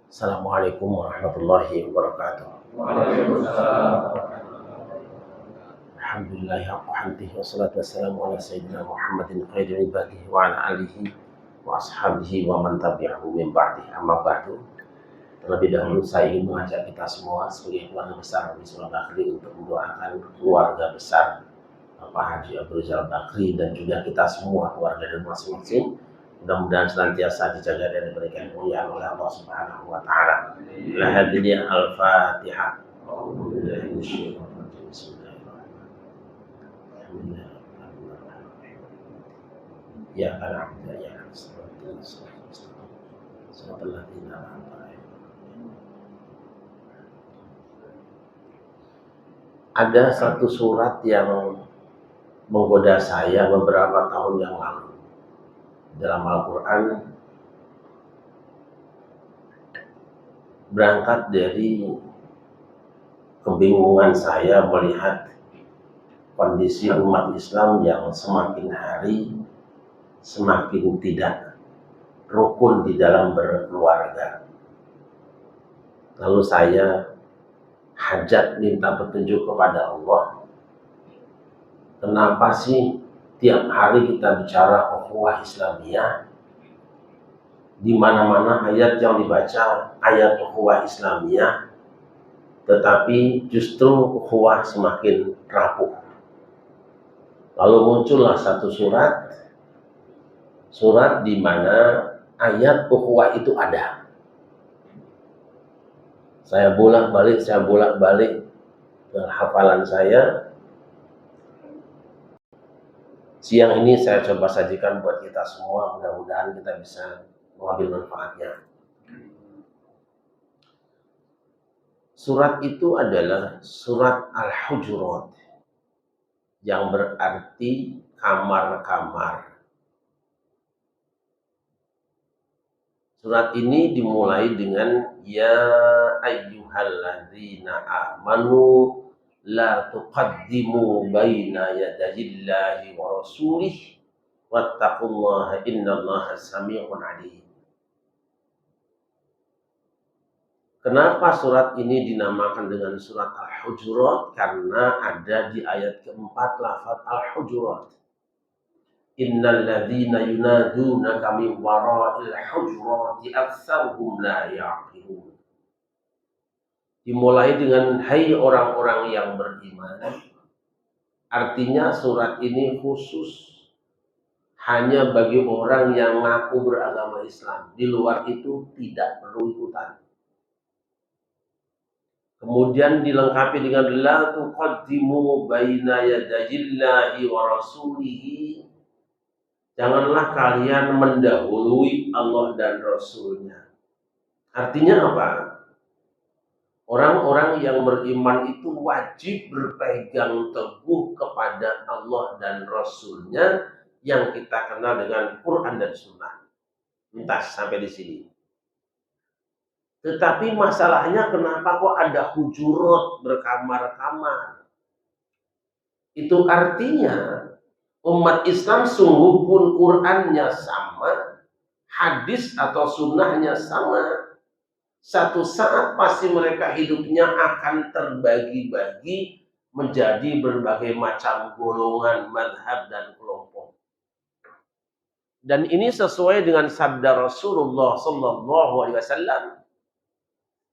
Assalamualaikum warahmatullahi wabarakatuh. Waalaikumsalam. Alhamdulillah hamdihi wassalatu wassalamu ala sayyidina Muhammadin khairi ibadihi wa ala alihi wa ashabihi wa man tabi'ahu min ba'di. Amma ba'du. Terlebih dahulu saya ingin mengajak kita semua sebagai keluarga besar Wisma Bakri untuk mendoakan keluarga besar Bapak Haji Abdul Rizal Bakri dan juga kita semua keluarga dan masing-masing. Mudah-mudahan senantiasa dijaga dan diberikan kemuliaan oleh Allah Subhanahu wa taala. La hadirin al-Fatihah. Ya kana ya ada satu surat yang menggoda saya beberapa tahun yang lalu dalam Al-Quran, berangkat dari kebingungan saya melihat kondisi umat Islam yang semakin hari semakin tidak rukun di dalam berkeluarga. Lalu saya hajat minta petunjuk kepada Allah. Kenapa sih tiap hari kita bicara ukhuwah Islamiyah? Di mana-mana ayat yang dibaca ayat ukhuwah Islamiyah, tetapi justru ukhuwah semakin rapuh. Lalu muncullah satu surat di mana ayat ukhuwah itu ada. Saya bolak-balik ke hafalan saya. Siang ini saya coba sajikan buat kita semua, mudah-mudahan kita bisa mengambil manfaatnya. Surat itu adalah surat Al-Hujurat, yang berarti kamar-kamar. Surat ini dimulai dengan ya ayyuhalladzina amanu la tuqaddimu baina yadayillahi wa rasulih wattaqullaha innallaha sami'un alim. Kenapa surat ini dinamakan dengan surat Al-Hujurat? Karena ada di ayat keempat lafaz Al-Hujurat. Innal ladzina yunadunaka min wara'il hujurati aktsaruhum la ya'qilun. Dimulai dengan hai orang-orang yang beriman. Artinya surat ini khusus hanya bagi orang yang ngaku beragama Islam. Di luar itu tidak perlu ikutan. Kemudian dilengkapi dengan la tuqaddimu baina yadayillahi wa rasulihi. Janganlah kalian mendahului Allah dan Rasulnya. Artinya apa? Orang-orang yang beriman itu wajib berpegang teguh kepada Allah dan Rasulnya yang kita kenal dengan Quran dan Sunnah. Entah sampai di sini. Tetapi masalahnya kenapa kok ada hujurat berkamar-kamar? Itu artinya umat Islam sungguh pun Qur'annya sama, hadis atau sunnahnya sama. Satu saat pasti mereka hidupnya akan terbagi-bagi menjadi berbagai macam golongan, madhab, dan kelompok. Dan ini sesuai dengan sabda Rasulullah sallallahu alaihi wasallam.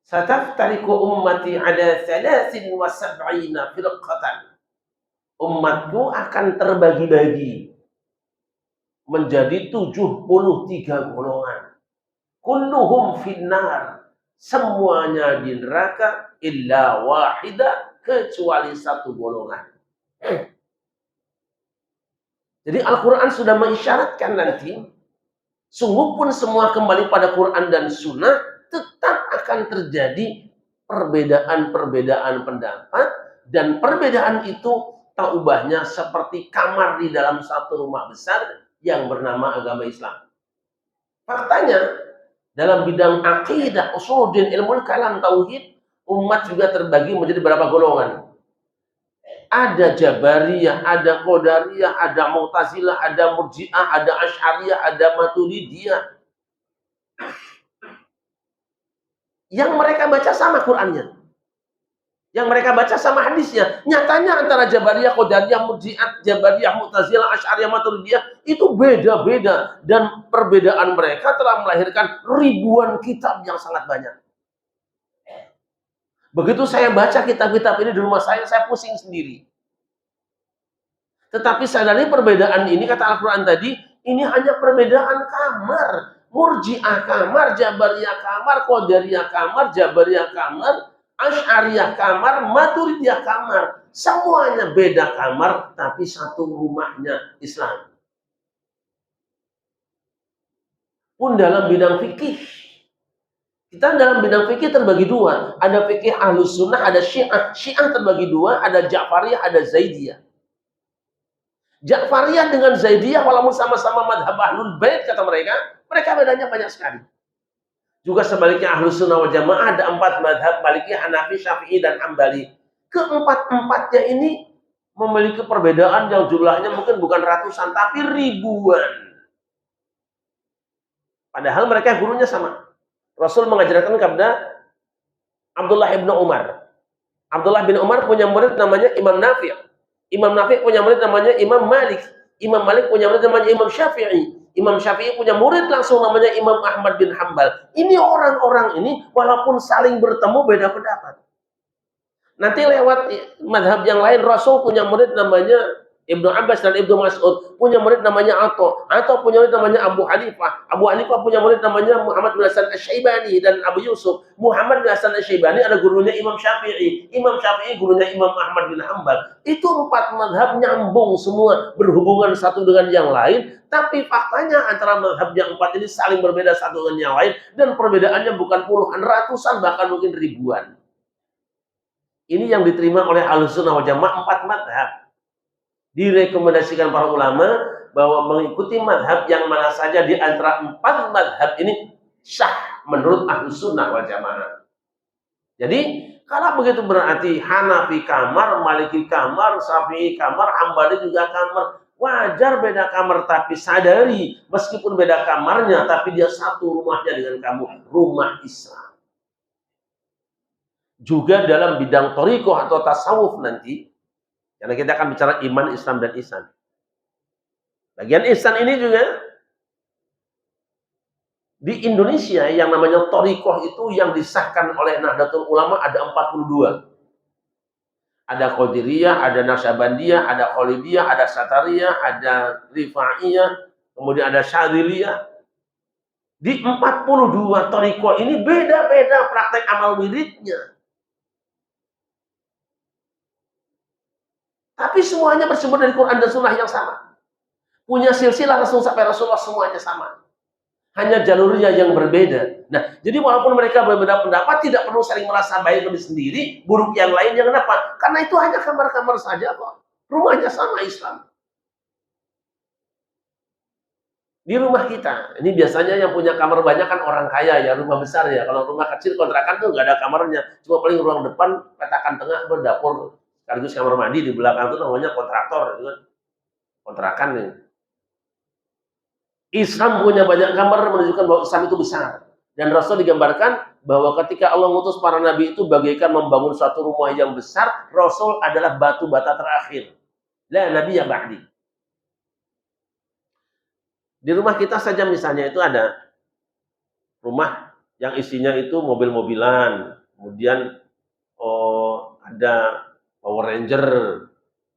Sataftariqu ummati ala 73 firqatan. Umatku akan terbagi-bagi menjadi 73 golongan. Kulluhum finnar. Semuanya di neraka illa wahida, kecuali satu golongan. Jadi Al-Quran sudah mengisyaratkan nanti, sungguh pun semua kembali pada Quran dan Sunnah, tetap akan terjadi perbedaan-perbedaan pendapat, dan perbedaan itu tak ubahnya seperti kamar di dalam satu rumah besar yang bernama agama Islam. Faktanya, dalam bidang akidah, usuluddin, ilmu kalam, tauhid, umat juga terbagi menjadi berapa golongan. Ada Jabariyah, ada Qadariyah, ada Mu'tazilah, ada Murji'ah, ada Asy'ariyah, ada Maturidiyah. Yang mereka baca sama Qur'annya. Yang mereka baca sama hadisnya. Nyatanya antara Jabariyah, Qadariyah, Murji'ah, Jabariyah, Mu'tazilah, Asy'ariyah, Maturidiyah itu beda-beda, dan perbedaan mereka telah melahirkan ribuan kitab yang sangat banyak. Begitu saya baca kitab-kitab ini di rumah saya pusing sendiri. Tetapi sadari perbedaan ini, kata Al-Quran tadi, ini hanya perbedaan kamar. Murji'ah kamar, Jabariyah kamar, Qadariyah kamar, Jabariyah kamar, Asy'ariyah kamar, Maturidiyah kamar. Semuanya beda kamar, tapi satu rumahnya Islam. Pun dalam bidang fikih, kita dalam bidang fikih terbagi dua. Ada fikih Ahlus Sunnah, ada Syiah. Syiah terbagi dua, ada Ja'fariyah, ada Zaidiyah. Ja'fariyah dengan Zaidiyah walaupun sama-sama madhab Ahlul Bait kata mereka bedanya banyak sekali. Juga sebaliknya Ahlus Sunnah wal Jamaah ada 4 madhab, Maliki, Hanafi, Syafi'i, dan Hambali. Keempat-empatnya ini memiliki perbedaan yang jumlahnya mungkin bukan ratusan, tapi ribuan. Padahal mereka gurunya sama. Rasul mengajarkan kepada Abdullah bin Umar. Abdullah bin Umar punya murid namanya Imam Nafi'. Imam Nafi' punya murid namanya Imam Malik. Imam Malik punya murid namanya Imam Syafi'i. Imam Syafi'i punya murid langsung namanya Imam Ahmad bin Hambal. Ini orang-orang ini walaupun saling bertemu beda pendapat. Nanti lewat madhab yang lain, Rasul punya murid namanya Ibnu Abbas dan Ibnu Mas'ud, punya murid namanya Atha punya murid namanya Abu Hanifah, Abu Hanifah punya murid namanya Muhammad bin Hasan Asy-Syaibani dan Abu Yusuf. Muhammad bin Hasan Asy-Syaibani ada gurunya Imam Syafi'i, Imam Syafi'i gurunya Imam Ahmad bin Hambal. Itu 4 madhab nyambung semua, berhubungan satu dengan yang lain, tapi faktanya antara madhab yang 4 ini saling berbeda satu dengan yang lain, dan perbedaannya bukan puluhan, ratusan, bahkan mungkin ribuan. Ini yang diterima oleh Ahlus Sunnah wal Jamaah 4 madhab. Direkomendasikan para ulama bahwa mengikuti madhab yang mana saja di antara 4 madhab ini sah menurut Ahlus Sunnah wal Jamaah. Jadi kalau begitu berarti Hanafi kamar, Maliki kamar, Syafi'i kamar, Hambali juga kamar. Wajar beda kamar, tapi sadari meskipun beda kamarnya, tapi dia satu rumahnya dengan kamu, rumah Islam. Juga dalam bidang thariqah atau tasawuf nanti, karena kita akan bicara iman, Islam, dan ihsan. Bagian ihsan ini juga di Indonesia yang namanya thariqah itu yang disahkan oleh Nahdlatul Ulama ada 42. Ada Qadiriyah, ada Naqsyabandiyah, ada Khalidiyah, ada Satariyah, ada Rifa'iyah, kemudian ada Syadziliyah. Di 42 thariqah ini beda-beda praktek amal wiridnya. Tapi semuanya bersumber dari Quran dan Sunnah yang sama. Punya silsilah langsung sampai Rasulullah, semuanya sama. Hanya jalurnya yang berbeda. Nah, jadi walaupun mereka berbeda pendapat, tidak perlu saling merasa baik lebih sendiri, buruk yang lain, yang kenapa? Karena itu hanya kamar-kamar saja kok. Rumahnya sama Islam. Di rumah kita, ini biasanya yang punya kamar banyak kan orang kaya ya, rumah besar ya. Kalau rumah kecil kontrakan tuh nggak ada kamarnya, cuma paling ruang depan, petakan tengah, dapur, sekaligus kamar mandi, di belakang itu namanya kontraktor, gitu kan. Kontrakan nih. Islam punya banyak kamar menunjukkan bahwa Islam itu besar. Dan Rasul digambarkan bahwa ketika Allah mengutus para nabi itu bagaikan membangun suatu rumah yang besar, Rasul adalah batu bata terakhir. La nabiyya ba'di. Di rumah kita saja misalnya itu ada rumah yang isinya itu mobil-mobilan, kemudian ada Power Ranger,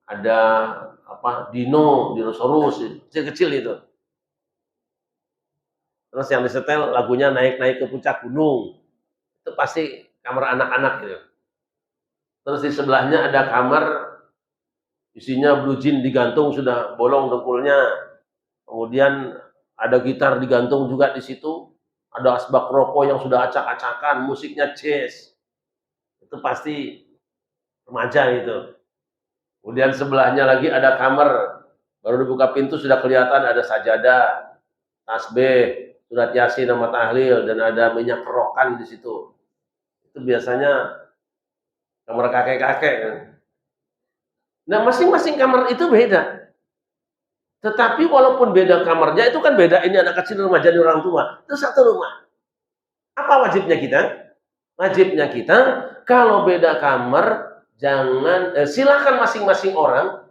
ada dinosaurus, kecil-kecil itu. Terus yang disetel lagunya naik-naik ke puncak gunung. Itu pasti kamar anak-anak gitu. Terus di sebelahnya ada kamar isinya blue jean digantung sudah bolong dengkulnya. Kemudian ada gitar digantung juga di situ. Ada asbak rokok yang sudah acak-acakan, musiknya jazz. Itu pasti remaja itu. Kemudian sebelahnya lagi ada kamar, baru dibuka pintu sudah kelihatan ada sajadah, tasbih, surat yasin sama tahlil, dan ada minyak kerokan di situ. Itu biasanya kamar kakek-kakek. Nah, masing-masing kamar itu beda. Tetapi walaupun beda kamarnya, itu kan beda, ini anak kecil, remaja, ini orang tua. Itu satu rumah. Apa wajibnya kita? Wajibnya kita kalau beda kamar jangan silakan masing-masing orang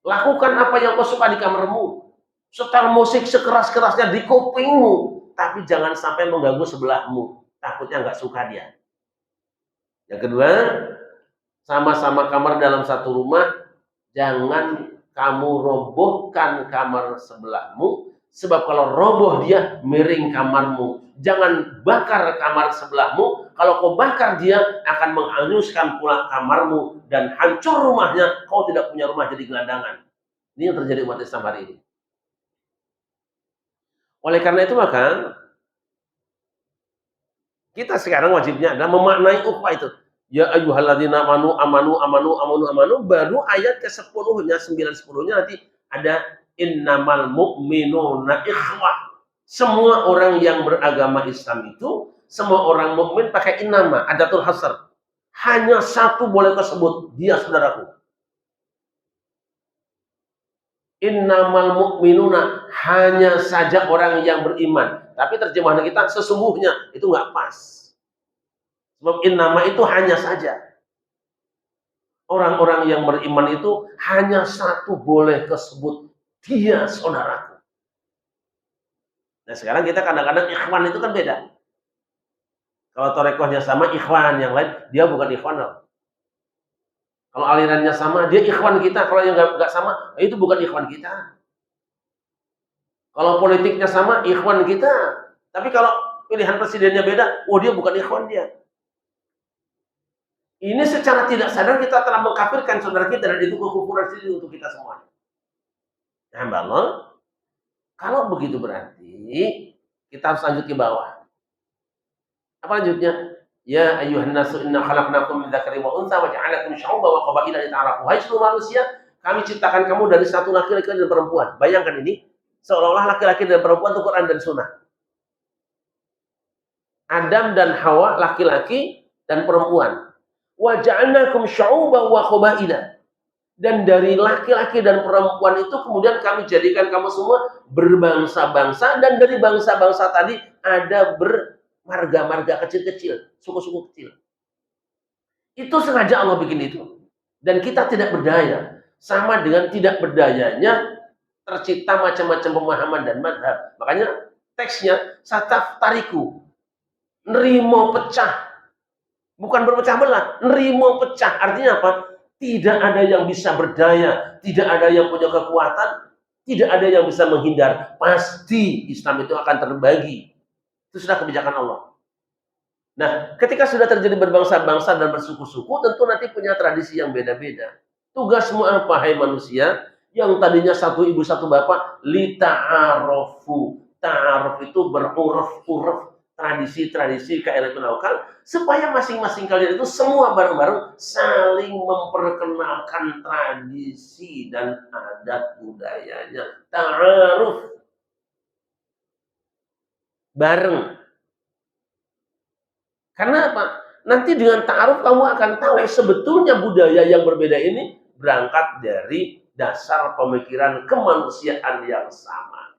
lakukan apa yang kau suka di kamarmu. Setel musik sekeras-kerasnya di kupingmu, tapi jangan sampai mengganggu sebelahmu. Takutnya nggak suka dia. Yang kedua, sama-sama kamar dalam satu rumah, jangan kamu robohkan kamar sebelahmu, sebab kalau roboh dia miring kamarmu. Jangan bakar kamar sebelahmu, kalau kau bakar dia akan menghanguskan pula kamarmu dan hancur rumahnya, kau tidak punya rumah jadi gelandangan. Ini yang terjadi umat Islam hari ini. Oleh karena itu maka kita sekarang wajibnya adalah memaknai ukhuwah itu. Ya ayyuhalladzina amanu baru ayat ke-10-nya 9-10-nya nanti ada innamal mu'minuna ikhwah. Semua orang yang beragama Islam itu, semua orang mukmin pakai innama, adatul hasr. Hanya satu boleh tersebut, dia saudaraku. Innamal mu'minuna, hanya saja orang yang beriman. Tapi terjemahan kita sesungguhnya itu nggak pas. Sebab innama itu hanya saja. Orang-orang yang beriman itu hanya satu boleh tersebut, dia saudaraku. Nah sekarang kita kadang-kadang ikhwan itu kan beda. Kalau torekohnya sama ikhwan, yang lain dia bukan ikhwan. Kalau alirannya sama, dia ikhwan kita. Kalau yang nggak sama, itu bukan ikhwan kita. Kalau politiknya sama, ikhwan kita. Tapi kalau pilihan presidennya beda, dia bukan ikhwan dia. Ini secara tidak sadar kita telah mengkafirkan saudara kita dan itu kekufuran sendiri untuk kita semua. Nah, Allah, kalau begitu berarti kita harus lanjut ke bawah. Apa lanjutnya? Ya ayyuhan nasu inna khalaqnakum min dzakarin wa untha wa ja'alnakum syu'uban wa qabaila lita'arafu. Hai seluruh manusia, kami ciptakan kamu dari satu laki-laki dan perempuan. Bayangkan ini, seolah-olah laki-laki dan perempuan itu Quran dan Sunnah. Adam dan Hawa laki-laki dan perempuan. Wa ja'alnakum syu'uban wa qabaila. Dan dari laki-laki dan perempuan itu kemudian kami jadikan kamu semua berbangsa-bangsa, dan dari bangsa-bangsa tadi ada marga-marga kecil-kecil, suku-suku kecil. Itu sengaja Allah bikin itu. Dan kita tidak berdaya. Sama dengan tidak berdayanya tercipta macam-macam pemahaman dan madhab. Makanya teksnya sataf tariku. Nerimo pecah. Bukan berpecah belah. Nerimo pecah. Artinya apa? Tidak ada yang bisa berdaya. Tidak ada yang punya kekuatan. Tidak ada yang bisa menghindar. Pasti Islam itu akan terbagi. Itu sudah kebijakan Allah. Nah, ketika sudah terjadi berbangsa-bangsa dan bersuku-suku, tentu nanti punya tradisi yang beda-beda. Tugasmu apa, hai manusia? Yang tadinya satu ibu satu bapak, lita'arofu. Ta'aruf itu beruruf-uruf, tradisi-tradisi kearifan lokal, supaya masing-masing kalian itu semua bareng-bareng saling memperkenalkan tradisi dan adat budayanya. Ta'aruf. Bareng. Karena apa? Nanti dengan ta'aruf kamu akan tahu sebetulnya budaya yang berbeda ini berangkat dari dasar pemikiran kemanusiaan yang sama.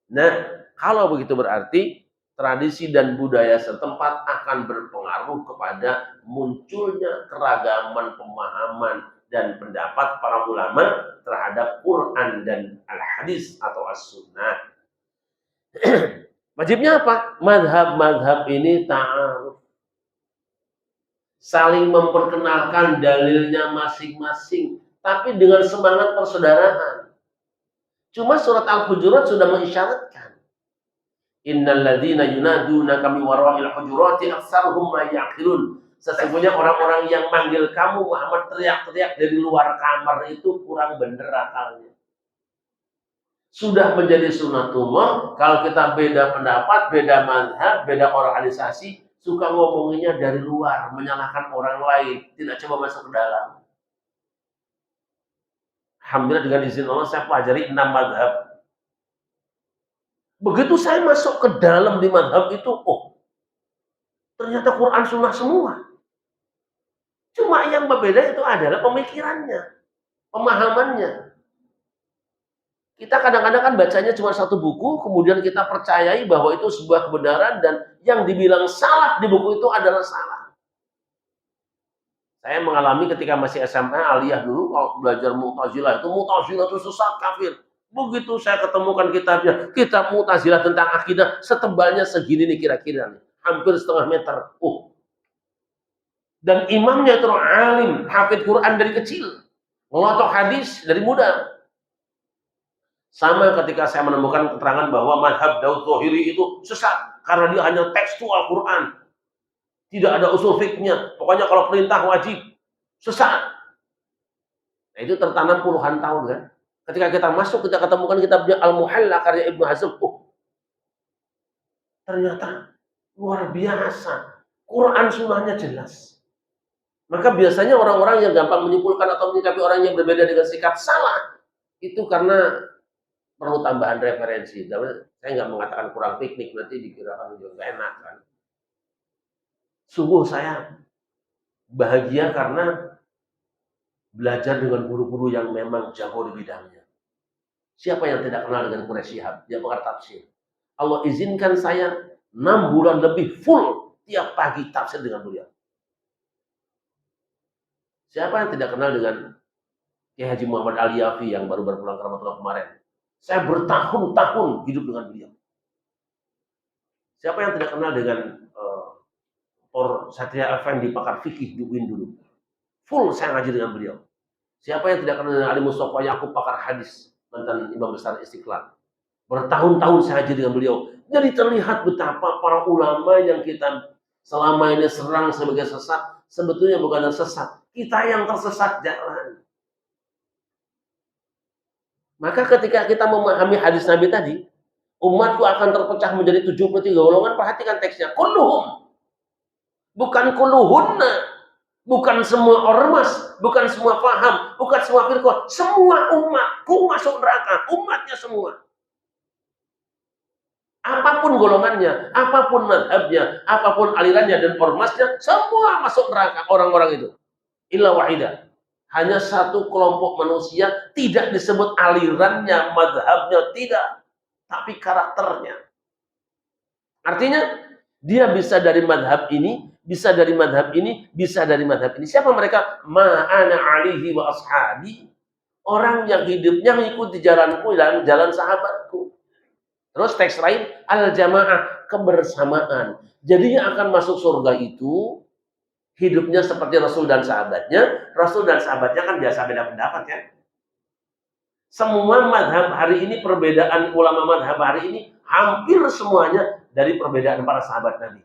Nah, kalau begitu berarti tradisi dan budaya setempat akan berpengaruh kepada munculnya keragaman pemahaman dan pendapat para ulama terhadap Quran dan al-hadis atau as-sunnah. Wajibnya apa? Madhab-madhab ini ta'aruf. Saling memperkenalkan dalilnya masing-masing. Tapi dengan semangat persaudaraan. Cuma surat Al-Hujurat sudah mengisyaratkan. Innal ladzina yunadunaka min wara'il hujurati aktsaruhum la ya'qilun. Sesungguhnya orang-orang yang manggil kamu Muhammad teriak-teriak dari luar kamar itu kurang bener akalnya. Sudah menjadi sunatullah, kalau kita beda pendapat, beda mazhab, beda organisasi, suka ngomonginnya dari luar, menyalahkan orang lain, tidak coba masuk ke dalam. Alhamdulillah dengan izin Allah saya pelajari 6 mazhab. Begitu saya masuk ke dalam di mazhab itu, ternyata Quran Sunnah semua. Cuma yang berbeda itu adalah pemikirannya, pemahamannya. Kita kadang-kadang kan bacanya cuma satu buku, kemudian kita percayai bahwa itu sebuah kebenaran dan yang dibilang salah di buku itu adalah salah. Saya mengalami ketika masih SMA, aliyah dulu, kalau belajar Mu'tazilah itu sesat, kafir. Begitu saya ketemukan kitabnya, kitab Mu'tazilah tentang akidah, setebalnya segini nih kira-kira nih, hampir setengah meter. Dan imamnya itu alim, hafid Quran dari kecil, ngelotok hadis dari muda. Sama ketika saya menemukan keterangan bahwa mazhab Daud Zahiri itu sesat karena dia hanya tekstual Quran, tidak ada usul fikihnya. Pokoknya kalau perintah wajib, sesat. Nah, itu tertanam puluhan tahun kan. Ketika kita masuk, kita ketemukan kitabnya Al-Muhalla karya Ibnu Hazm. Ternyata luar biasa. Quran sunnahnya jelas. Maka biasanya orang-orang yang gampang menyimpulkan atau menyikapi orang yang berbeda dengan sikap salah, itu karena perlu tambahan referensi. Saya nggak mengatakan kurang piknik, nanti dikira juga nggak enak kan. Sungguh saya bahagia karena belajar dengan guru-guru yang memang jago di bidangnya. Siapa yang tidak kenal dengan Quraish Shihab? Dia pakar tafsir. Allah izinkan saya 6 bulan lebih full tiap pagi tafsir dengan beliau. Siapa yang tidak kenal dengan Kiai Haji Muhammad Al-Yafi yang baru berpulang ke Ramadhan kemarin? Saya bertahun-tahun hidup dengan beliau. Siapa yang tidak kenal dengan Dr. Satria Effendi, pakar fikih di UIN dulu? Full saya ngaji dengan beliau. Siapa yang tidak kenal dengan Ali Mustafa Yaqub, pakar hadis, mantan Imam Besar Istiqlal? Bertahun-tahun saya ngaji dengan beliau. Jadi terlihat betapa para ulama yang kita selama ini serang sebagai sesat, sebetulnya bukan sesat. Kita yang tersesat jalan. Maka ketika kita memahami hadis Nabi tadi, umatku akan terpecah menjadi 73 golongan. Perhatikan teksnya. Kulluhum. Bukan kulluhunna. Bukan semua ormas. Bukan semua faham. Bukan semua firqah. Semua umatku masuk neraka. Umatnya semua. Apapun golongannya. Apapun madhabnya. Apapun alirannya dan ormasnya. Semua masuk neraka orang-orang itu. Illa wahidah. Hanya satu kelompok manusia tidak disebut alirannya, madhabnya, tidak. Tapi karakternya. Artinya, dia bisa dari madhab ini, bisa dari madhab ini, bisa dari madhab ini. Siapa mereka? Ma'ana alihi wa ashabi. Orang yang hidupnya mengikuti jalanku dan jalan sahabatku. Terus teks lain, al-jamaah, kebersamaan. Jadinya akan masuk surga itu hidupnya seperti Rasul dan sahabatnya. Rasul dan sahabatnya kan biasa beda pendapat ya. Semua madhab hari ini, perbedaan ulama madhab hari ini, hampir semuanya dari perbedaan para sahabat Nabi.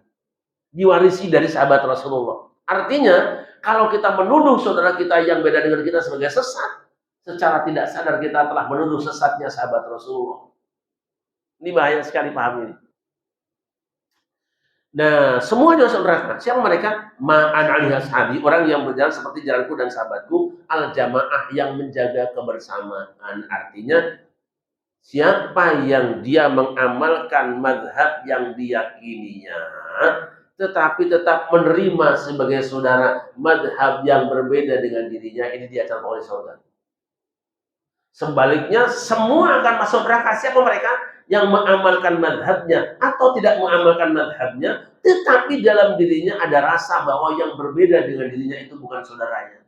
Diwarisi dari sahabat Rasulullah. Artinya, kalau kita menuduh saudara kita yang beda dengan kita sebagai sesat, secara tidak sadar kita telah menuduh sesatnya sahabat Rasulullah. Ini bahaya sekali, paham ini. Nah, semuanya masuk neraka. Siapa mereka? Ma'an alaihi ashabi, orang yang berjalan seperti jalanku dan sahabatku. Al-jamaah, yang menjaga kebersamaan. Artinya, siapa yang dia mengamalkan madhab yang diyakininya, tetapi tetap menerima sebagai saudara madhab yang berbeda dengan dirinya, ini dia calon oleh saudara. Sebaliknya, semua akan masuk neraka. Siapa mereka? Yang mengamalkan madhabnya atau tidak mengamalkan madhabnya, tetapi dalam dirinya ada rasa bahwa yang berbeda dengan dirinya itu bukan saudaranya.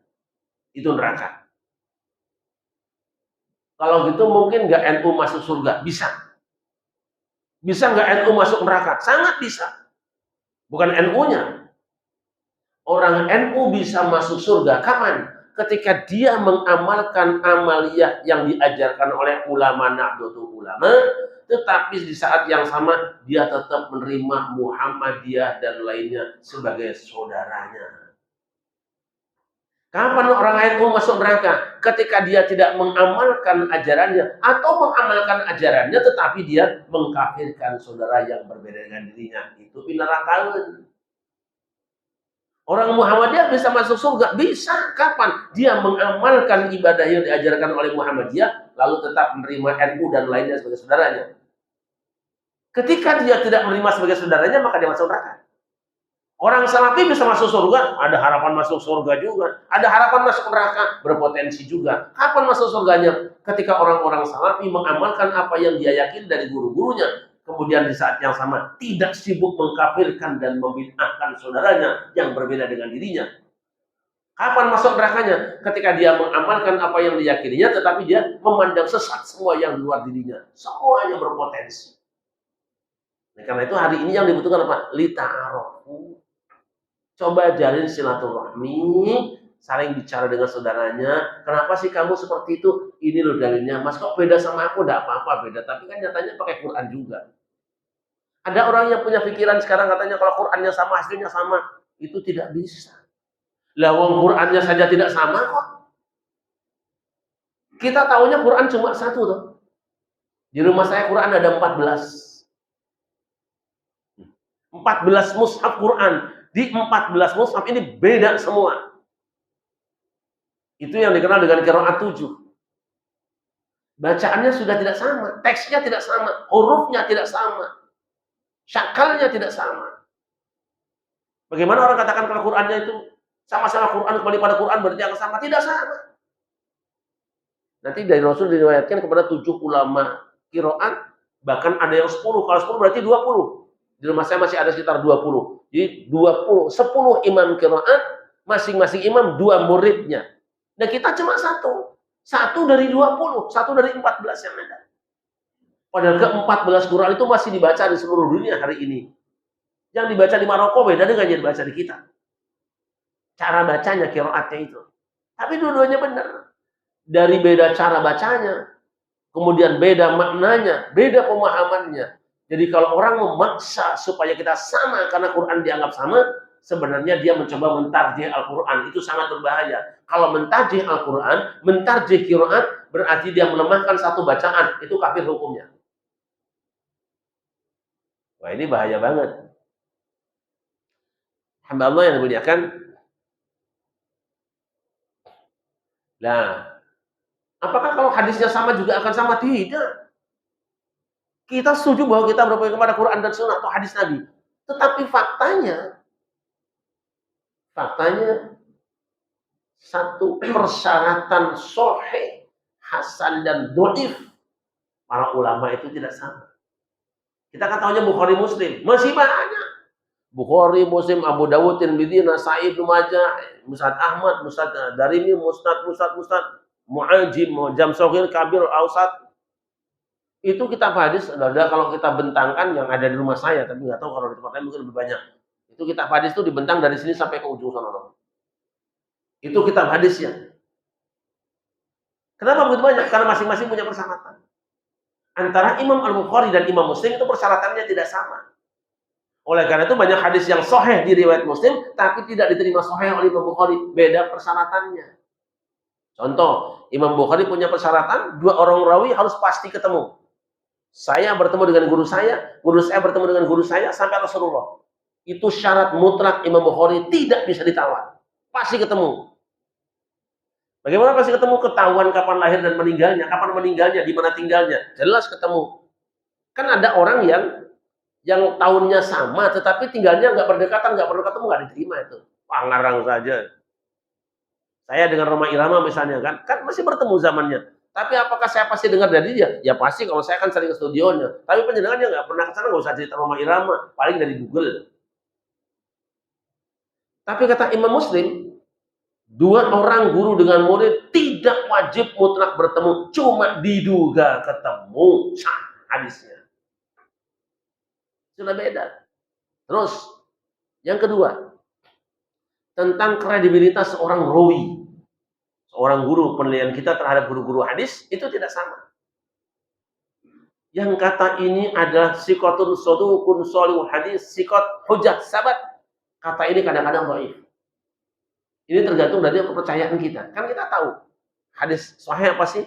Itu neraka. Kalau gitu mungkin nggak NU masuk surga? Bisa. Bisa nggak NU masuk neraka? Sangat bisa. Bukan NU-nya. Orang NU bisa masuk surga. Kapan? Ketika dia mengamalkan amaliyah yang diajarkan oleh ulama Nahdlatul Ulama, tetapi di saat yang sama dia tetap menerima Muhammadiyah dan lainnya sebagai saudaranya. Kapan orang NU masuk neraka? Ketika dia tidak mengamalkan ajarannya atau mengamalkan ajarannya tetapi dia mengkafirkan saudara yang berbeda dengan dirinya. Itu pinarakaan. Orang Muhammadiyah bisa masuk surga? Bisa. Kapan? Dia mengamalkan ibadah yang diajarkan oleh Muhammadiyah, lalu tetap menerima NU dan lainnya sebagai saudaranya. Ketika dia tidak menerima sebagai saudaranya, maka dia masuk neraka. Orang salafi bisa masuk surga, ada harapan masuk surga juga. Ada harapan masuk neraka, berpotensi juga. Kapan masuk surganya? Ketika orang-orang salafi mengamalkan apa yang dia yakin dari guru-gurunya. Kemudian di saat yang sama, tidak sibuk mengkafirkan dan membid'ahkan saudaranya yang berbeda dengan dirinya. Kapan masuk nerakanya? Ketika dia mengamalkan apa yang diyakininya, tetapi dia memandang sesat semua yang di luar dirinya. Semuanya berpotensi. Nah, karena itu hari ini yang dibutuhkan apa? Lita'arofu. Coba jalin silaturahmi, saling bicara dengan saudaranya. Kenapa sih kamu seperti itu? Ini loh dalilnya. Mas, kok beda sama aku? Tidak apa-apa beda. Tapi kan nyatanya pakai Quran juga. Ada orang yang punya pikiran sekarang katanya kalau Qurannya sama, hasilnya sama. Itu tidak bisa. Lah wong Qurannya saja tidak sama kok. Kita tahunya Quran cuma satu tuh. Di rumah saya Quran ada 14. 14 mushaf Quran. Di 14 mushaf ini beda semua. Itu yang dikenal dengan qiraat 7. Bacaannya sudah tidak sama, teksnya tidak sama, hurufnya tidak sama, syakalnya tidak sama. Bagaimana orang katakan kalau Qurannya itu sama-sama Quran, kembali pada Quran berarti yang sama? Tidak sama. Nanti dari Rasul diriwayatkan kepada 7 ulama qiraat, bahkan ada yang 10. Kalau 10 berarti 20. Di rumah saya masih ada sekitar 20. Jadi 10 imam qiraat, masing-masing imam 2 muridnya. Dan kita cuma satu. Satu dari 20, satu dari 14 yang ada. Padahal ke-14 Quran itu masih dibaca di seluruh dunia hari ini. Yang dibaca di Maroko beda dengan yang dibaca di kita. Cara bacanya, qiraatnya itu. Tapi dua-duanya benar. Dari beda cara bacanya, kemudian beda maknanya, beda pemahamannya. Jadi kalau orang memaksa supaya kita sama karena Quran dianggap sama, sebenarnya dia mencoba mentarjih Al-Quran. Itu sangat berbahaya. Kalau mentarjih Al-Quran, mentarjih qiraat, berarti dia melemahkan satu bacaan. Itu kafir hukumnya. Wah, ini bahaya banget. Hamba Allah yang dimuliakan. Nah, apakah kalau hadisnya sama juga akan sama? Tidak. Kita setuju bahwa kita berpegang kepada Quran dan Sunnah atau hadis Nabi. Tetapi faktanya satu persyaratan sahih, hasan dan dhaif para ulama itu tidak sama. Kita kan tahunya Bukhari Muslim, masih banyak. Bukhari, Muslim, Abu Dawud, Tirmidzi, Nasa'i, Ibnu Majah, Musnad Ahmad, Musnad Darimi, Musnad, Mu'ajim, Jam Shaghir, Kabir, Ausat. Itu kitab hadis adalah kalau kita bentangkan yang ada di rumah saya, tapi nggak tahu kalau di tempat lain mungkin lebih banyak. Itu kitab hadis itu dibentang dari sini sampai ke ujung sana. Itu kitab hadisnya. Kenapa begitu banyak? Karena masing-masing punya persyaratan. Antara Imam Al-Bukhari dan Imam Muslim itu persyaratannya tidak sama. Oleh karena itu banyak hadis yang sahih di riwayat Muslim, tapi tidak diterima sahih oleh Imam Bukhari. Beda persyaratannya. Contoh, Imam Bukhari punya persyaratan, 2 orang rawi harus pasti ketemu. Saya bertemu dengan guru saya bertemu dengan guru saya, sampai Rasulullah. Itu syarat mutlak Imam Bukhari, tidak bisa ditawar. Pasti ketemu. Bagaimana pasti ketemu? Ketahuan kapan lahir dan meninggalnya, kapan meninggalnya, di mana tinggalnya. Jelas ketemu. Kan ada orang yang tahunnya sama, tetapi tinggalnya nggak berdekatan, nggak perlu ketemu, nggak diterima itu. Pangarang saja. Saya dengan Roma Irama misalnya kan masih bertemu zamannya. Tapi apakah saya pasti dengar dari dia? Ya pasti, kalau saya kan sering ke studionya. Tapi penjenengannya nggak pernah ke sana, nggak usah cerita Roma Irama, paling dari Google. Tapi kata Imam Muslim, 2 orang guru dengan murid tidak wajib mutlak bertemu, cuma diduga ketemu. Sah hadisnya. Sudah beda. Terus, yang kedua, tentang kredibilitas seorang rawi. Seorang guru, penilaian kita terhadap guru-guru hadis itu tidak sama. Yang kata ini adalah sikotun sodukun solihul hadis, sikot hujah sabat. Kata ini kadang-kadang dhaif. Ini tergantung dari kepercayaan kita. Kan kita tahu hadis sahih apa sih?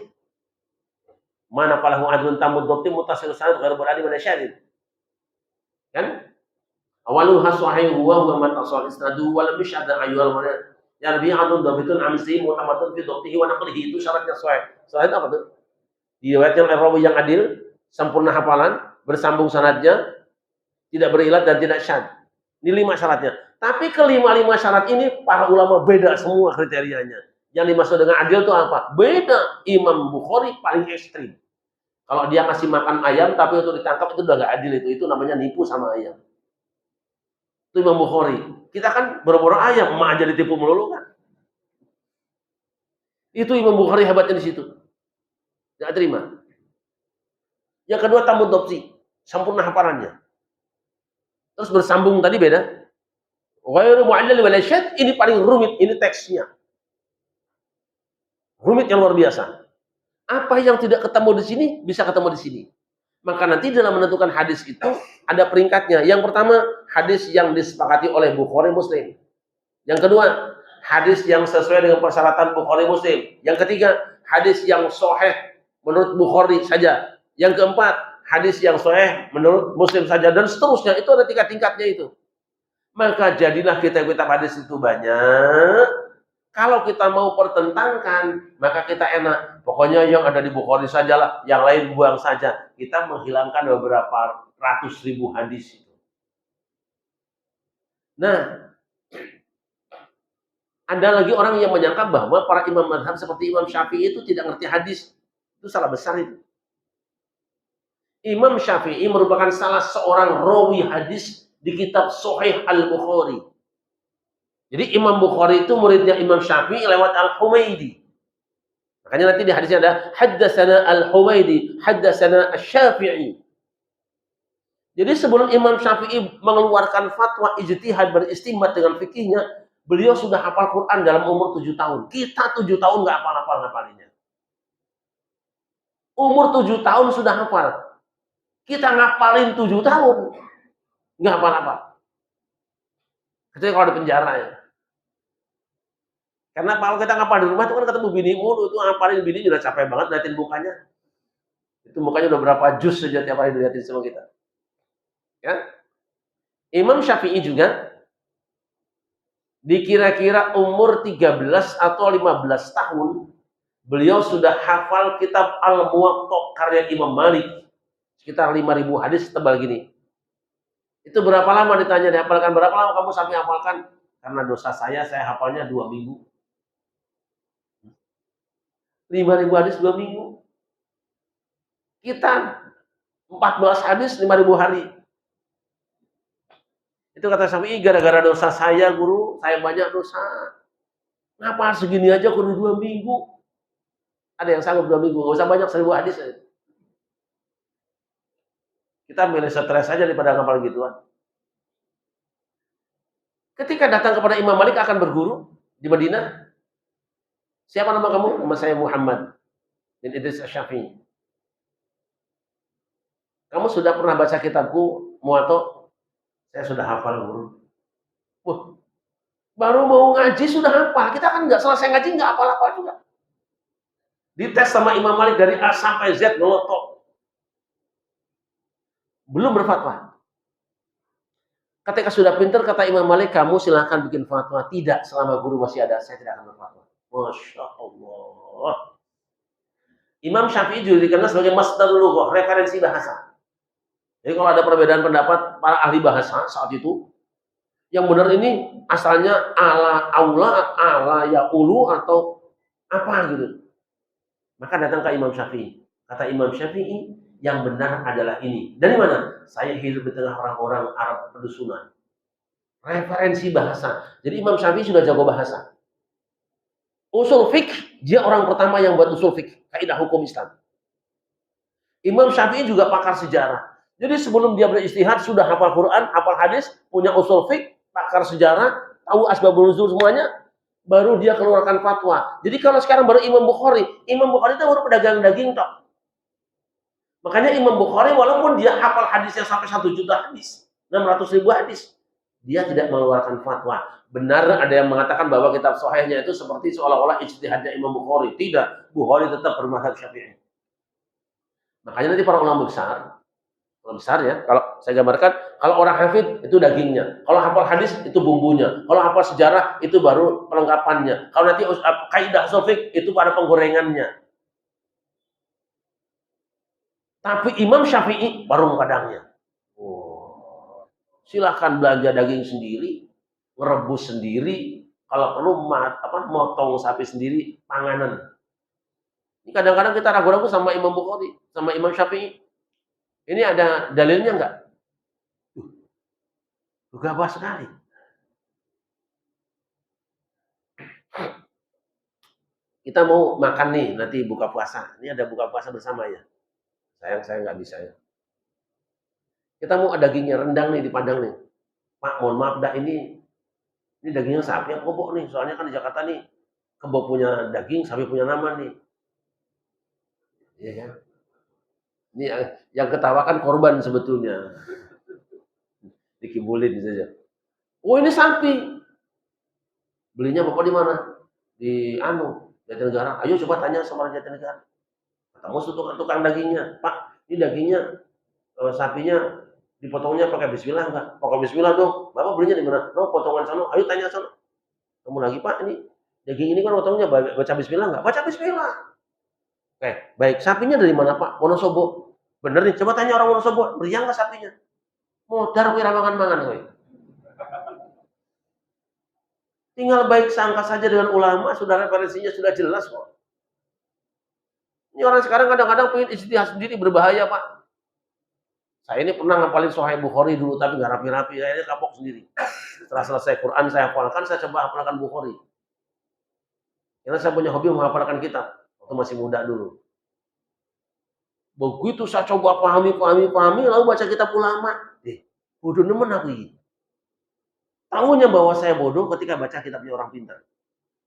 Mana falahu adlun tamud dhabti muttasil sanad ghairu berani mana syadid. Kan? Awalu hasahih huwa man tasal isnadu wa lam yashhad ayyul mana. Ya Nabi adun dhabitun amsi mutamatun fi dhabtihi wa naqlihi, itu syaratnya sahih. Sahih apa tuh? Diriwayatkan oleh rawi yang adil, sempurna hafalan, bersambung sanadnya, tidak berilat dan tidak syadz. Ini 5 syaratnya. Tapi kelima-lima syarat ini para ulama beda semua kriterianya. Yang dimaksud dengan adil itu apa? Beda. Imam Bukhari paling ekstrim. Kalau dia ngasih makan ayam tapi untuk ditangkap itu udah gak adil itu. Itu namanya nipu sama ayam. Itu Imam Bukhari. Kita kan boro-boro ayam, emak aja ditipu melulu kan. Itu Imam Bukhari hebatnya di situ. Gak terima. Yang kedua tamu adopsi, sempurna hafalannya. Terus bersambung tadi beda. Ghairu mu'allal wala syad, ini paling rumit, ini teksnya. Rumit yang luar biasa. Apa yang tidak ketemu di sini bisa ketemu di sini. Maka nanti dalam menentukan hadis itu ada peringkatnya. Yang pertama, hadis yang disepakati oleh Bukhari Muslim. Yang kedua, hadis yang sesuai dengan persyaratan Bukhari Muslim. Yang ketiga, hadis yang sahih menurut Bukhari saja. Yang keempat, hadis yang sahih menurut Muslim saja, dan seterusnya. Itu ada tingkat-tingkatnya itu. Maka jadilah kitab-kitab hadis itu banyak. Kalau kita mau pertentangkan, maka kita enak. Pokoknya yang ada di Bukhari sajalah, yang lain buang saja. Kita menghilangkan beberapa ratus ribu hadis itu. Nah, ada lagi orang yang menyangka bahwa para imam mazhab seperti Imam Syafi'i itu tidak ngerti hadis. Itu salah besar itu. Imam Syafi'i merupakan salah seorang rawi hadis di kitab Sahih Al-Bukhari. Jadi Imam Bukhari itu muridnya Imam Syafi'i lewat Al-Humaidi. Makanya nanti di hadisnya ada haddatsana Al-Humaidi, haddatsana Asy-Syafi'i. Jadi sebelum Imam Syafi'i mengeluarkan fatwa ijtihad beristimbat dengan fikihnya, beliau sudah hafal Quran dalam umur 7 tahun. Kita 7 tahun nggak hafal-hafal ngapalinya. Umur 7 tahun sudah hafal. Kita ngapalin 7 tahun. Nggak hafal-hafal. Kecuali kalau di penjara ya. Karena kalau kita ngapal di rumah itu kan ketemu bini mulu, itu ngapalin bini udah capek banget liatin mukanya. Itu mukanya udah berapa juz saja tiap hari dilihatin sama kita. Ya. Imam Syafi'i juga dikira-kira umur 13 atau 15 tahun, beliau sudah hafal kitab Al-Muwatta karya Imam Malik. Sekitar 5.000 hadis tebal gini. Itu berapa lama ditanya dihafalkan? Berapa lama kamu sampai hafalkan? Karena dosa saya hafalnya 2 minggu. 5.000 hadis 2 minggu. Kita 14 hadis 5.000 hari. Itu kata Syafi'i, gara-gara dosa saya guru, saya banyak dosa. Ngapa segini aja kudu 2 minggu? Ada yang sanggup 2 minggu, gak usah banyak 1.000 hadis aja. Kita milih stres aja daripada ngapal gituan. Ketika datang kepada Imam Malik akan berguru di Madinah, siapa nama kamu? Nama saya Muhammad bin Idris Asy-Syafi'i. Kamu sudah pernah baca kitabku Muwatta? Saya sudah hafal, guru. Wah, baru mau ngaji sudah hafal. Kita kan nggak selesai ngaji nggak hafal-hafal juga. Dites sama Imam Malik dari A sampai Z ngelotok. Belum berfatwa. Ketika sudah pintar, kata Imam Malik, kamu silahkan bikin fatwa. Tidak, selama guru masih ada, saya tidak akan berfatwa. Masya Allah. Imam Syafi'i juga dikenal sebagai masdar lughah, referensi bahasa. Jadi kalau ada perbedaan pendapat para ahli bahasa saat itu, yang benar ini asalnya ala aula, ala yaulu, atau apa gitu. Maka datang ke Imam Syafi'i. Kata Imam Syafi'i, yang benar adalah ini. Dari mana? Saya hidup di tengah orang-orang Arab pedusunan. Referensi bahasa. Jadi Imam Syafi'i sudah jago bahasa. Usul fiqh, dia orang pertama yang buat usul fiqh, kaidah hukum Islam. Imam Syafi'i juga pakar sejarah. Jadi sebelum dia beristihad sudah hafal Quran, hafal hadis, punya usul fiqh, pakar sejarah, tahu asbabun nuzul semuanya, baru dia keluarkan fatwa. Jadi kalau sekarang baru Imam Bukhari itu baru pedagang daging tok. Makanya Imam Bukhari walaupun dia hafal hadisnya sampai 1 juta hadis, 600.000 hadis, dia tidak mengeluarkan fatwa. Benar ada yang mengatakan bahwa kitab sahihnya itu seperti seolah-olah ijtihadnya Imam Bukhari. Tidak, Bukhari tetap bermadzhab Syafi'i. Makanya nanti para ulama besar ya, kalau saya gambarkan, kalau orang hafid itu dagingnya, kalau hafal hadis itu bumbunya, kalau hafal sejarah itu baru pelengkapannya, kalau nanti kaidah usul fiqh itu pada penggorengannya. Tapi Imam Syafi'i baru padangnya. Oh, silahkan belanja daging sendiri, Merebus sendiri, kalau perlu motong sapi sendiri, panganan. Ini kadang-kadang kita ragu-ragu sama Imam Bukhari, sama Imam Syafi'i. Ini ada dalilnya enggak? Gegabah sekali. Kita mau makan nih, nanti buka puasa. Ini ada buka puasa bersama ya. Sayang saya nggak bisa ya. Kita mau ada dagingnya, rendang nih di Padang nih. Pak, mohon maaf dah ini dagingnya sapi apa kebo nih? Soalnya kan di Jakarta nih kebo punya daging, sapi punya nama nih. Iya kan? Ini yang ketawa kan korban sebetulnya. Dikibulin saja. Oh ini sapi. Belinya bapak di mana? Di Jatinegara. Ayo coba tanya sama Jatinegara. Ketemu tukang dagingnya. Pak, ini dagingnya sapinya dipotongnya pakai bismillah enggak? Pakai bismillah dong. Bapak belinya di mana? No, potongan sana. Ayo tanya sana. Kamu lagi Pak, ini daging ini kan potongnya baca bismillah enggak? Baca bismillah. Oke, baik. Sapinya dari mana Pak? Wonosobo. Bener nih, coba tanya orang Wonosobo, meriang enggak sapinya? Modar kuwi mangan-mangan kowe. Tinggal baik sangka saja dengan ulama, sudah referensinya sudah jelas kok. Ini orang sekarang kadang-kadang pengen ijtihad sendiri, berbahaya Pak. Saya ini pernah ngapalin Sahih Bukhari dulu, tapi nggak rapi-rapi, saya kapok sendiri. Setelah selesai Quran saya hafalkan, saya coba hafalkan Bukhari. Karena saya punya hobi menghafalkan kitab, waktu masih muda dulu. Begitu saya coba pahami, lalu baca kitab ulama. Bodoh nemen aku ini. Tahunya bahwa saya bodoh ketika baca kitabnya orang pintar.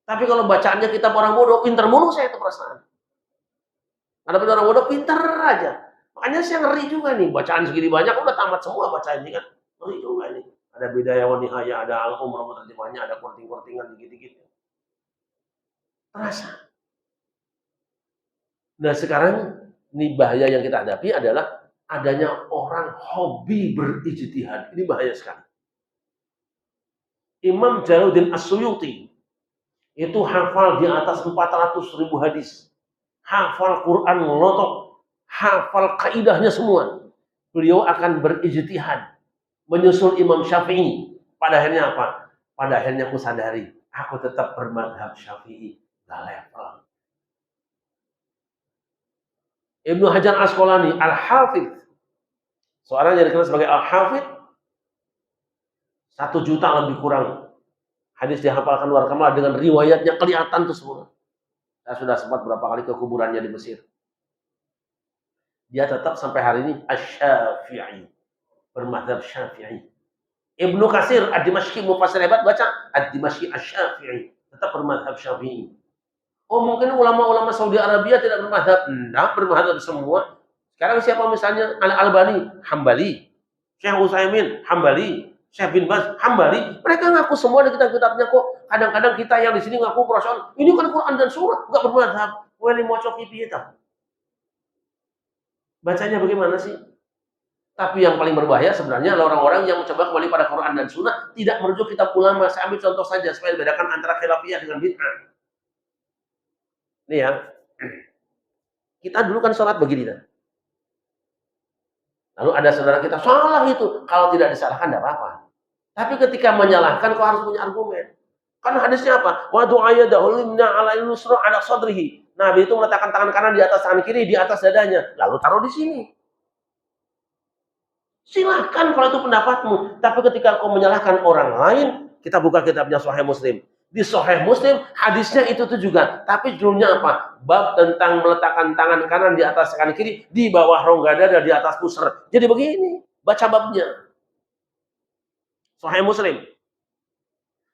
Tapi kalau bacaannya kitab orang bodoh, pintar mulu saya itu perasaan. Ada orang bodoh pintar aja. Makanya saya ngeri juga nih, bacaan segini banyak, udah tamat semua bacaan ini kan. Ngeri juga nih. Ada Bidayah wa Nihayah, ada Al-Umrah terjemahnya, ada korting-kortingan dikit-dikit. Terasa. Nah sekarang, ini bahaya yang kita hadapi adalah adanya orang hobi berijtihad. Ini bahaya sekali. Imam Jalaluddin As-Suyuti itu hafal di atas 400.000 hadis. Hafal Quran ngelotok, hafal kaidahnya semua. Beliau akan berijtihad, menyusul Imam Syafi'i. Pada akhirnya apa? Pada akhirnya aku sadari, aku tetap bermadhab Syafi'i. Gak level. Ibnu Hajar Asqalani, Al-Hafidh. Seorang yang dikenal sebagai Al-Hafidh, 1 juta lebih kurang hadis dihafalkan luar kamal dengan riwayatnya kelihatan tuh semua. Saya sudah sempat berapa kali ke kuburannya di Mesir. Dia tetap sampai hari ini Asy-Syafi'i, bermadzhab Syafi'i. Ibnu Katsir Ad-Dimashqi mufassir hebat baca Ad-Dimashqi Asy-Syafi'i, tetap bermadzhab Syafi'i. Oh mungkin ulama-ulama Saudi Arabia tidak bermadzhab, enggak bermadzhab semua. Sekarang siapa misalnya Al-Albani, Hambali, Syekh Utsaimin, Hambali, Syekh bin Baz, Hambali, mereka ngaku semua di kitab-kitabnya kok. Kadang-kadang kita yang di sini ngaku perasaan, ini kan Quran dan Sunnah, enggak bermadzhab. Wali mocok piye ta? Bacanya bagaimana sih? Tapi yang paling berbahaya sebenarnya adalah orang-orang yang mencoba kembali pada Quran dan Sunnah, tidak merujuk kitab ulama. Saya ambil contoh saja supaya membedakan antara khilafiyah dengan bid'ah. Ini ya. Kita dulu kan sholat begini kan. Lalu ada saudara kita, salah itu. Kalau tidak disalahkan, tidak apa-apa. Tapi ketika menyalahkan, kau harus punya argumen. Kan hadisnya apa? Wa du'ayyadahu limna ala nusra ala sadrihi. Nabi itu meletakkan tangan kanan di atas tangan kiri, di atas dadanya. Lalu taruh di sini. Silahkan kalau itu pendapatmu. Tapi ketika kau menyalahkan orang lain, kita buka kitabnya Sahih Muslim. Di Sahih Muslim, hadisnya itu juga. Tapi judulnya apa? Bab tentang meletakkan tangan kanan di atas tangan kiri, di bawah rongga dada, di atas pusar. Jadi begini, baca babnya. Sahih Muslim.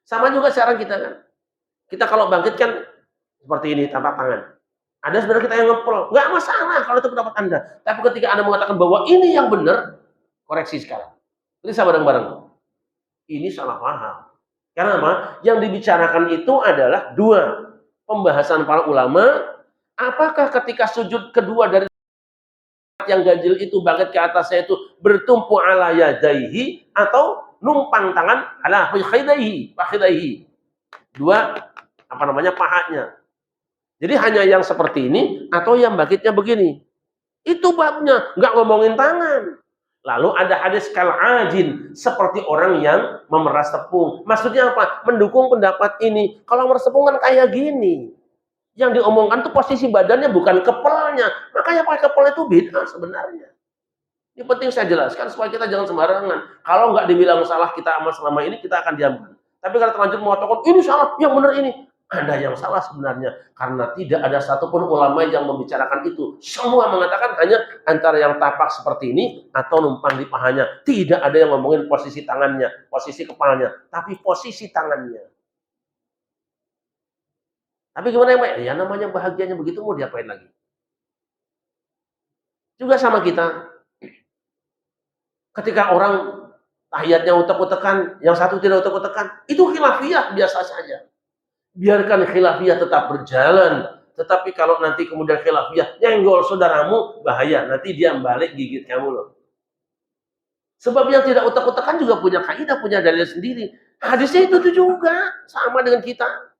Sama juga sekarang kita kan. Kita kalau bangkit kan seperti ini, tapak tangan. Ada sebenarnya kita yang ngepel. Nggak masalah kalau itu pendapat Anda. Tapi ketika Anda mengatakan bahwa ini yang benar, koreksi sekarang. Ini sama bareng-bareng. Ini salah paham. Karena apa? Yang dibicarakan itu adalah 2. Pembahasan para ulama. Apakah ketika sujud kedua dari yang ganjil itu bangkit ke atasnya itu bertumpu ala yadaihi atau numpang tangan ala khidaihi, fakhidaihi. 2 pahanya. Jadi hanya yang seperti ini atau yang bangkitnya begini. Itu babnya, nggak ngomongin tangan. Lalu ada hadis kal'ajin, seperti orang yang memeras tepung. Maksudnya apa? Mendukung pendapat ini. Kalau memeras tepung kan kayak gini. Yang diomongkan tuh posisi badannya bukan kepalanya. Makanya pakai kepal itu bid'ah sebenarnya. Ini penting saya jelaskan supaya kita jangan sembarangan. Kalau nggak dibilang salah kita amal selama ini, kita akan diamkan. Tapi kalau terlanjur mengatakan ini salah, yang benar ini. Anda yang salah sebenarnya. Karena tidak ada satupun ulama yang membicarakan itu. Semua mengatakan hanya antara yang tapak seperti ini atau numpang di pahanya. Tidak ada yang ngomongin posisi tangannya, posisi kepalanya. Tapi posisi tangannya. Tapi gimana ya Pak? Ya namanya bahagianya begitu, mau diapain lagi? Juga sama kita. Ketika orang tahiyatnya utek-utekan, yang satu tidak utek-utekan, itu khilafiyah biasa saja. Biarkan khilafiyah tetap berjalan. Tetapi kalau nanti kemudian khilafiyah nyenggol saudaramu, bahaya. Nanti dia balik gigit kamu loh. Sebab yang tidak utek-utekan juga punya kaidah, punya dalil sendiri. Hadisnya itu juga sama dengan kita.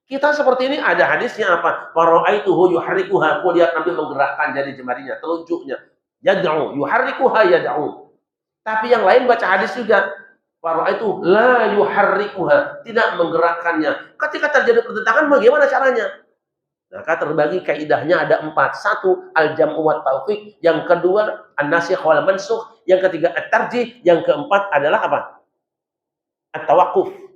Kita seperti ini ada hadisnya apa? Fara'aituhu yuharrikuha. Aku lihat Nabi menggerakkan jari jemarinya, telunjuknya. Yad'u, yuharrikuha yad'u. Tapi yang lain baca hadis juga. Fara'aitu la yuharrikuha, tidak menggerakkannya. Ketika terjadi pertentangan bagaimana caranya? Maka terbagi kaidahnya ada 4. 1, al-jam'u wat taufiq. Yang kedua, an-nasikh wal mansukh. Yang ketiga, at-tarjih. Yang keempat adalah apa? At-tawaqquf.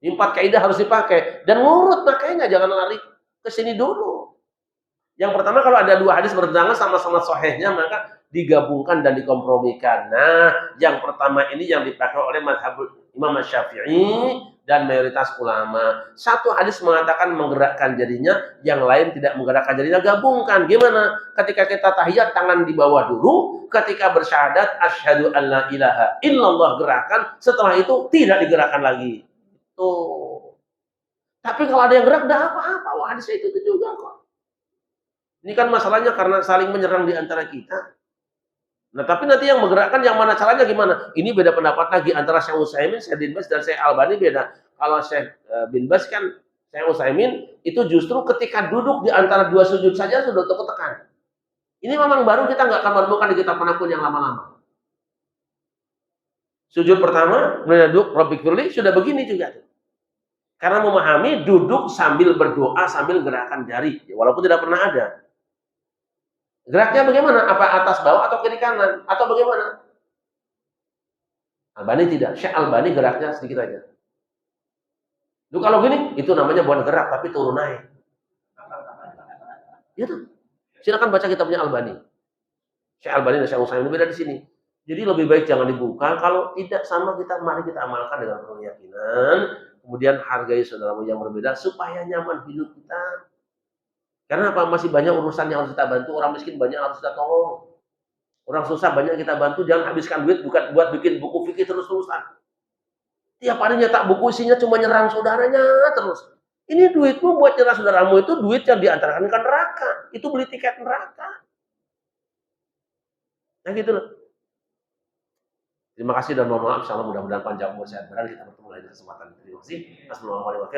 4 kaidah harus dipakai. Dan ngurut makanya, jangan lari ke sini dulu. Yang pertama, kalau ada 2 hadis bertentangan sama-sama sahihnya, maka digabungkan dan dikompromikan. Nah, yang pertama ini yang dipakai oleh mazhab Imam Syafi'i dan mayoritas ulama. 1 hadis mengatakan menggerakkan jarinya, yang lain tidak menggerakkan jarinya, gabungkan. Gimana? Ketika kita tahiyat, tangan di bawah dulu. Ketika bersyahadat, asyhadu an la ilaha illallah, gerakan. Setelah itu tidak digerakkan lagi. Tuh. Tapi kalau ada yang gerak, dah apa-apa. Wah, hadisnya itu juga kok. Ini kan masalahnya karena saling menyerang di antara kita. Nah, tapi nanti yang menggerakkan yang mana caranya gimana? Ini beda pendapat lagi antara Syekh Utsaimin, Syekh bin Baz dan Syekh Albani beda. Kalau Syekh bin Baz kan, Syekh Utsaimin itu justru ketika duduk di antara 2 sujud saja sudah tekan. Ini memang baru, kita nggak akan menemukan di kitab manapun yang lama-lama. Sujud pertama, duduk, Rabbik firli, sudah begini juga. Karena memahami duduk sambil berdoa, sambil gerakan jari. Walaupun tidak pernah ada. Geraknya bagaimana? Apa atas bawah atau kiri kanan? Atau bagaimana? Albani tidak. Syekh Albani geraknya sedikit aja. Lu kalau gini, itu namanya bukan gerak, tapi turun naik. Gitu. Silakan baca kitabnya Albani. Syekh Albani dan Syekh Utsaimin beda di sini. Jadi lebih baik jangan dibuka. Kalau tidak sama kita, mari kita amalkan dengan penuh keyakinan. Kemudian hargai saudaramu yang berbeda supaya nyaman hidup kita. Karena apa? Masih banyak urusan yang harus kita bantu. Orang miskin banyak yang harus kita tolong. Orang susah banyak kita bantu. Jangan habiskan duit bukan buat bikin buku fikih terus-terusan. Tiap hari nyetak buku isinya cuma nyerang saudaranya terus. Ini duitmu buat nyerang saudaramu itu duit yang diantarkan ke neraka. Itu beli tiket neraka. Nah gitu loh. Terima kasih dan mohon maaf. Insyaallah mudah-mudahan panjang umur sehat badan. Kita bertemu lagi di kesempatan. Terima kasih. Assalamualaikum.